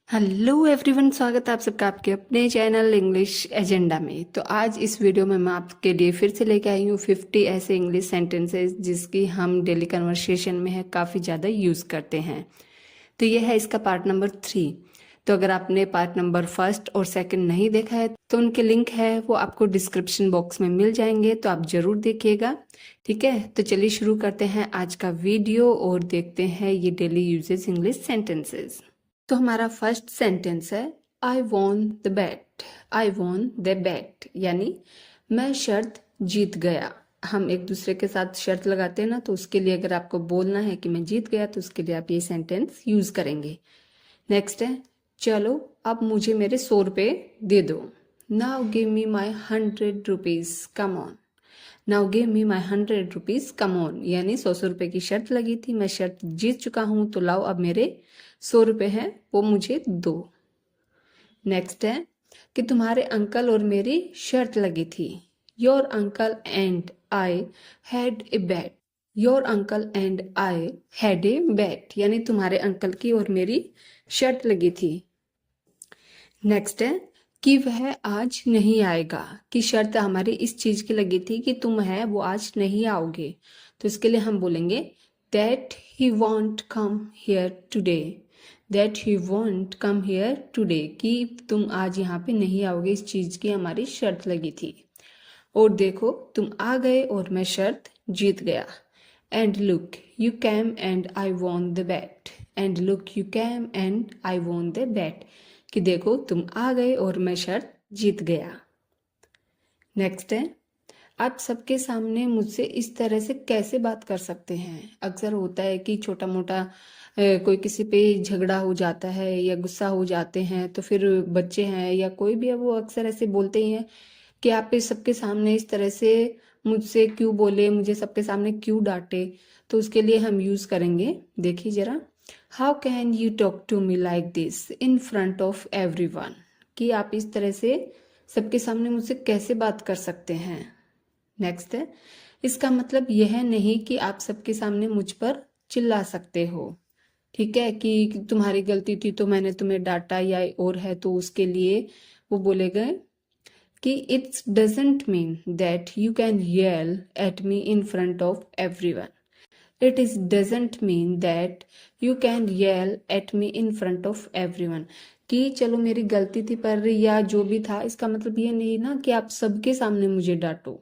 Hello everyone, स्वागत है आप सबका आपके अपने चैनल इंग्लिश एजेंडा में। तो आज इस वीडियो में मैं आपके लिए फिर से लेके आई हूँ 50 ऐसे इंग्लिश सेंटेंसेस जिसकी हम डेली कन्वर्सेशन में है काफ़ी ज़्यादा यूज़ करते हैं। तो ये है इसका पार्ट नंबर 3। तो अगर आपने पार्ट नंबर फर्स्ट और सेकंड नहीं देखा है तो उनके लिंक है वो आपको डिस्क्रिप्शन बॉक्स में मिल जाएंगे, तो आप ज़रूर देखिएगा। ठीक है, तो चलिए शुरू करते हैं आज का वीडियो और देखते हैं ये डेली यूजेस इंग्लिश सेंटेंसेस। तो हमारा फर्स्ट सेंटेंस है I won the bet. I won the bet यानी मैं शर्त जीत गया। हम एक दूसरे के साथ शर्त लगाते हैं ना, तो उसके लिए अगर आपको बोलना है कि मैं जीत गया तो उसके लिए आप ये सेंटेंस यूज करेंगे। नेक्स्ट है चलो अब मुझे मेरे 100 रुपये दे दो। Now give me my 100 rupees come on. Now give me my 100 rupees come on यानी 100 रुपये की शर्त लगी थी, मैं शर्त जीत चुका हूं तो लाओ अब मेरे 100 रुपये हैं वो मुझे दो। नेक्स्ट है कि तुम्हारे अंकल और मेरी शर्त लगी थी। Your uncle and I had a bat. Your uncle and I had a bat यानी तुम्हारे अंकल की और मेरी शर्त लगी थी। नेक्स्ट है कि वह आज नहीं आएगा, कि शर्त हमारी इस चीज की लगी थी कि तुम है वो आज नहीं आओगे, तो इसके लिए हम बोलेंगे that he want come here today. That he want come here today कि तुम आज यहाँ पे नहीं आओगे, इस चीज की हमारी शर्त लगी थी। और देखो तुम आ गए और मैं शर्त जीत गया। And look you came and I won the bat. And look you came and I won the bat कि देखो तुम आ गए और मैं शर्त जीत गया। नेक्स्ट है आप सबके सामने मुझसे इस तरह से कैसे बात कर सकते हैं। अक्सर होता है कि छोटा मोटा कोई किसी पे झगड़ा हो जाता है या गुस्सा हो जाते हैं, तो फिर बच्चे हैं या कोई भी है वो अक्सर ऐसे बोलते ही हैं कि आप इस सबके सामने इस तरह से मुझसे क्यों बोले, मुझे सबके सामने क्यों डांटे। तो उसके लिए हम यूज करेंगे, देखिए जरा, how can you talk to me like this in front of everyone कि आप इस तरह से सबके सामने मुझसे कैसे बात कर सकते हैं। नेक्स्ट है इसका मतलब यह नहीं कि आप सबके सामने मुझ पर चिल्ला सकते हो। ठीक है, कि तुम्हारी गलती थी तो मैंने तुम्हें डांटा या और है तो उसके लिए वो बोलेगा कि it's doesn't mean that you can yell at me in front of everyone. It is doesn't mean that you can yell at me in front of everyone कि चलो मेरी गलती थी पर या जो भी था इसका मतलब ये नहीं ना कि आप सबके सामने मुझे डांटो।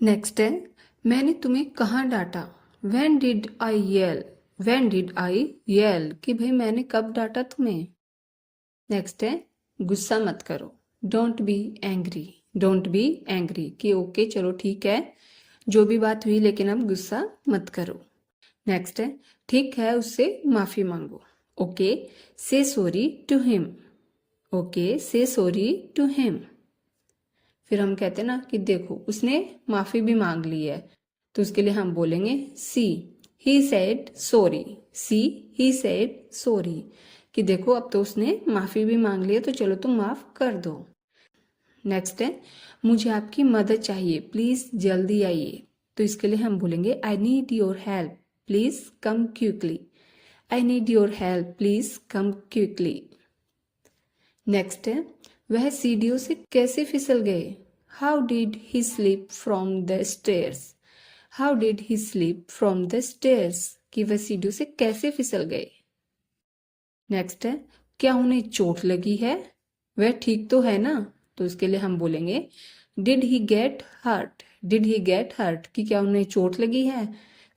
नेक्स्ट है मैंने तुम्हें कहाँ डांटा। When did I yell. When did I yell कि भाई मैंने कब डांटा तुम्हें। नेक्स्ट है गुस्सा मत करो। Don't be angry. Don't be angry कि ओके चलो ठीक है जो भी बात हुई लेकिन अब गुस्सा मत करो। नेक्स्ट है ठीक है उससे माफी मांगो। ओके से सॉरी टू हिम। ओके से सॉरी टू हिम। फिर हम कहते हैं ना कि देखो उसने माफी भी मांग ली है, तो उसके लिए हम बोलेंगे see he said sorry. See he said sorry कि देखो अब तो उसने माफी भी मांग ली है तो चलो तुम माफ कर दो। नेक्स्ट है मुझे आपकी मदद चाहिए, प्लीज जल्दी आइए, तो इसके लिए हम बोलेंगे I need your help please come quickly. I need your help please come quickly. Next है वह सीढ़ियों से कैसे फिसल गए। How did he slip from the stairs. How did he slip from the stairs कि वह सीढ़ियों से कैसे फिसल गए। नेक्स्ट है क्या उन्हें चोट लगी है, वह ठीक तो है ना, तो उसके लिए हम बोलेंगे did he get hurt. Did he get hurt कि क्या उन्हें चोट लगी है।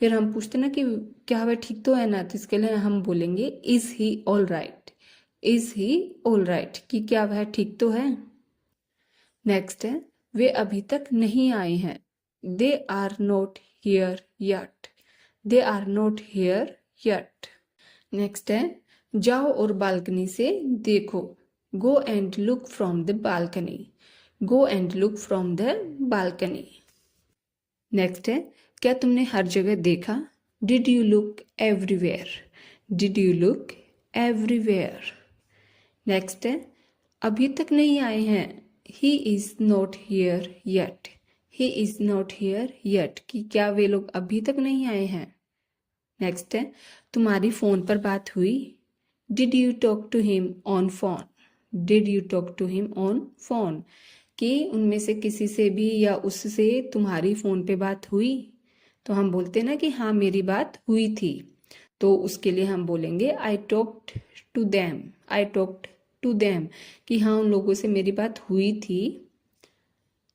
फिर हम पूछते ना कि क्या वह ठीक तो है ना, तो इसके लिए हम बोलेंगे is he all right. Is he all right कि क्या वह ठीक तो है। नेक्स्ट है वे अभी तक नहीं आए हैं। They are not here yet. They are not here yet. Next है जाओ और बालकनी से देखो। Go and look from the balcony. Go and look from the balcony. Next है क्या तुमने हर जगह देखा। Did you look everywhere. Did you look everywhere. Next है अभी तक नहीं आए हैं। He is not here yet. He is not here yet कि क्या वे लोग अभी तक नहीं आए हैं। नेक्स्ट है तुम्हारी फोन पर बात हुई। Did you talk to him on phone, did you talk to him on phone, कि उनमें से किसी से भी या उससे तुम्हारी फ़ोन पे बात हुई। तो हम बोलते हैं ना कि हाँ मेरी बात हुई थी, तो उसके लिए हम बोलेंगे I talked to them, I talked to them, कि हाँ उन लोगों से मेरी बात हुई थी।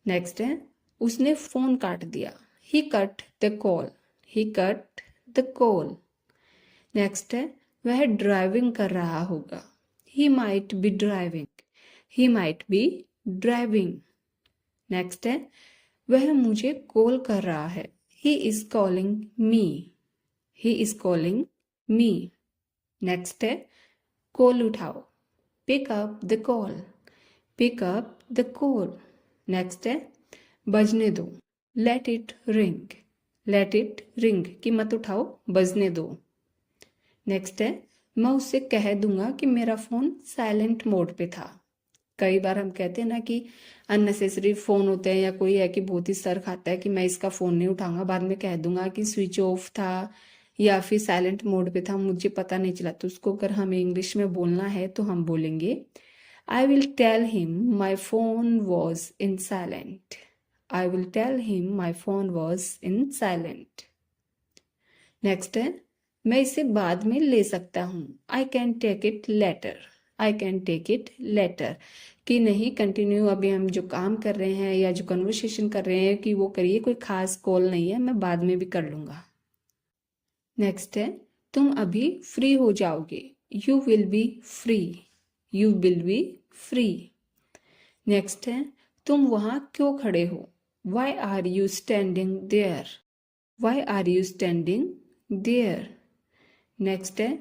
नेक्स्ट है उसने फ़ोन काट दिया, he cut the call, he cut the call. Next है वह ड्राइविंग कर रहा होगा, he might be driving, he might be driving. Next है वह मुझे कॉल कर रहा है, he is calling me, he is calling me. Next है कॉल उठाओ, pick up the call, pick up the call. Next है बजने दो, let it ring, let it ring, कि मत उठाओ बजने दो। नेक्स्ट है मैं उससे कह दूंगा कि मेरा फ़ोन साइलेंट मोड पे था। कई बार हम कहते हैं ना कि अननेसेसरी फ़ोन होते हैं या कोई है कि बहुत ही सर खाता है कि मैं इसका फ़ोन नहीं उठाऊंगा, बाद में कह दूंगा कि स्विच ऑफ था या फिर साइलेंट मोड पे था, मुझे पता नहीं चला। तो उसको अगर हमें इंग्लिश में बोलना है तो हम बोलेंगे I will tell him my phone was in silent, I will tell him my phone was in silent. Next है मैं इसे बाद में ले सकता हूँ, I can take it later, I can take it later, कि नहीं कंटिन्यू अभी हम जो काम कर रहे हैं या जो कन्वर्सेशन कर रहे हैं कि वो करिए, कोई खास कॉल नहीं है, मैं बाद में भी कर लूँगा। नेक्स्ट है तुम अभी फ्री हो जाओगे, you will be free, you will be free. Next है तुम वहाँ क्यों खड़े हो, why are you standing there, why are you standing there. Next है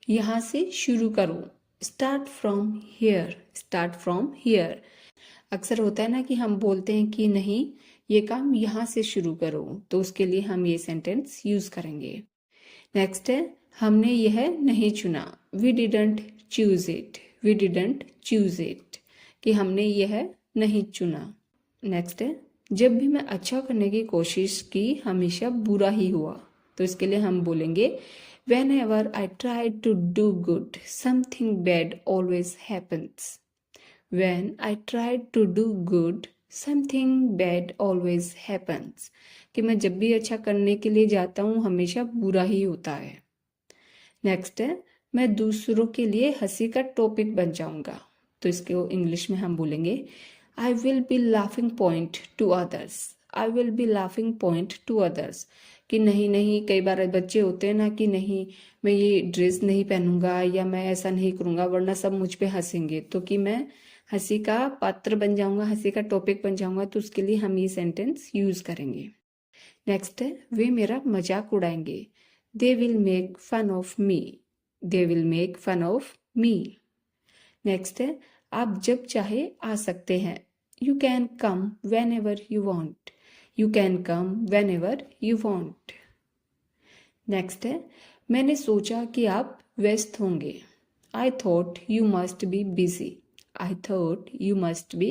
यहाँ से शुरू करो, start from here, start from here. अक्सर होता है ना कि हम बोलते हैं कि नहीं ये काम यहाँ से शुरू करो, तो उसके लिए हम ये सेंटेंस यूज करेंगे। नेक्स्ट है हमने यह नहीं चुना, we didn't choose it, we didn't choose it, कि हमने यह नहीं चुना। नेक्स्ट है जब भी मैं अच्छा करने की कोशिश की हमेशा बुरा ही हुआ, तो इसके लिए हम बोलेंगे whenever I try to do good something bad always happens, when I try to do good something bad always happens, कि मैं जब भी अच्छा करने के लिए जाता हूँ हमेशा बुरा ही होता है। नेक्स्ट है मैं दूसरों के लिए हंसी का टॉपिक बन जाऊंगा, तो इसके इंग्लिश में हम बोलेंगे I will B laughing point two others, I will B laughing point two others, कि नहीं नहीं कई बार बच्चे होते हैं ना कि नहीं मैं ये ड्रेस नहीं पहनूंगा या मैं ऐसा नहीं करूंगा वरना सब मुझ पे हंसेंगे, तो कि मैं हंसी का पात्र बन जाऊंगा, हंसी का टॉपिक बन जाऊंगा, तो उसके लिए हम ये सेंटेंस यूज करेंगे। नेक्स्ट है वे मेरा मजाक उड़ाएंगे, they will make fun of me, they will make fun of me. Next है आप जब चाहे आ सकते हैं, you can come whenever you want, you can come whenever you want. Next है मैंने सोचा कि आप व्यस्त होंगे, I thought you must be busy, I thought you must be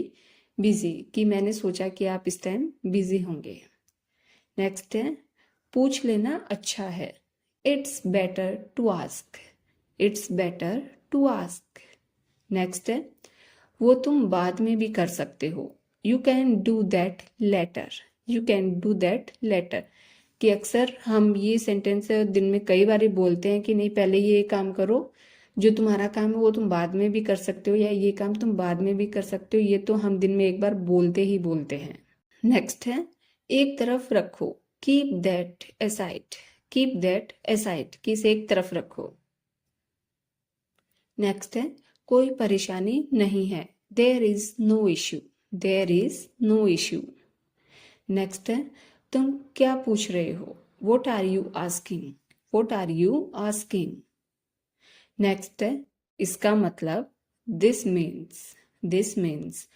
busy, कि मैंने सोचा कि आप इस टाइम बिजी होंगे। नेक्स्ट है पूछ लेना अच्छा है, it's better to ask, it's better to ask. Next है वो तुम बाद में भी कर सकते हो, you can do that later, you can do that later, कि अक्सर हम ये सेंटेंस दिन में कई बार बोलते हैं कि नहीं पहले ये काम करो, जो तुम्हारा काम है वो तुम बाद में भी कर सकते हो, या ये काम तुम बाद में भी कर सकते हो, ये तो हम दिन में एक बार बोलते ही बोलते हैं। नेक्स्ट है एक तरफ रखो, keep that aside, keep that aside, कि इसे एक तरफ रखो। नेक्स्ट है कोई परेशानी नहीं है, there is no issue, there is no issue. Next है तुम क्या पूछ रहे हो, what are you asking, what are you asking. Next है इसका मतलब, दिस मीन्स, दिस मीन्स,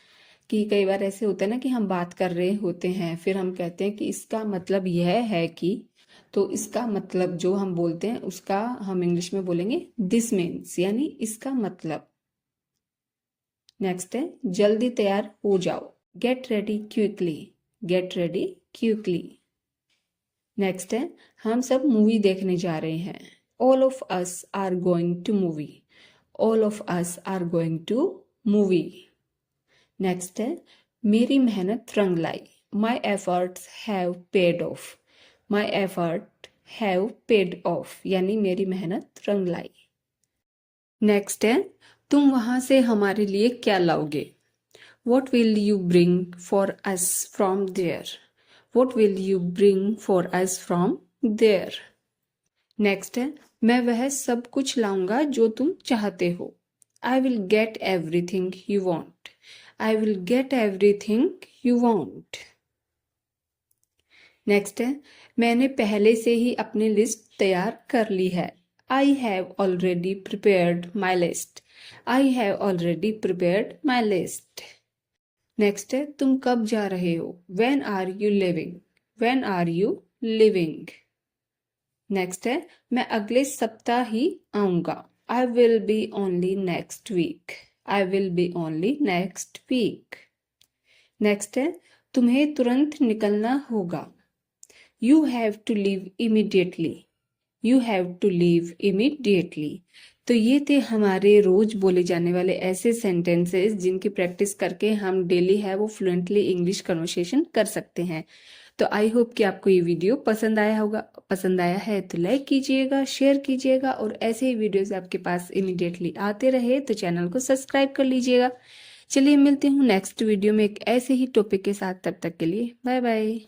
कि कई बार ऐसे होता है ना कि हम बात कर रहे होते हैं फिर हम कहते हैं कि इसका मतलब यह है कि, तो इसका मतलब जो हम बोलते हैं उसका हम इंग्लिश में बोलेंगे दिस मीन्स, यानी इसका मतलब। नेक्स्ट है जल्दी तैयार हो जाओ, get ready quickly, get ready quickly. Next है हम सब मूवी देखने जा रहे हैं, all of us are going to movie, all of us are going to movie. Next है मेरी मेहनत रंग लाई, my efforts have paid off. My effort have paid off यानी मेरी मेहनत रंग लाई। नेक्स्ट है तुम वहां से हमारे लिए क्या लाओगे, what will you bring for us from there. What will you bring for us from there. Next है मैं वह सब कुछ लाऊंगा जो तुम चाहते हो, I will get everything you want. I will get everything you want. Next है मैंने पहले से ही अपनी लिस्ट तैयार कर ली है, I have already prepared my list. I have already prepared my list. Next है तुम कब जा रहे हो, when are you living. When are you living. Next है मैं अगले सप्ताह ही आऊंगा, I will be only next week. I will be only next week. Next है तुम्हें तुरंत निकलना होगा, you have to leave immediately. You have to leave immediately. तो ये थे हमारे रोज बोले जाने वाले ऐसे सेंटेंसेस जिनकी प्रैक्टिस करके हम डेली है वो फ्लुएंटली इंग्लिश कन्वर्सेशन कर सकते हैं। तो आई होप कि आपको ये वीडियो पसंद आया होगा। पसंद आया है तो लाइक कीजिएगा, शेयर कीजिएगा और ऐसे ही वीडियोस आपके पास इमीडिएटली आते रहे तो चैनल को सब्सक्राइब कर लीजिएगा। चलिए मिलते हूँ नेक्स्ट वीडियो में एक ऐसे ही टॉपिक के साथ, तब तक के लिए बाय बाय।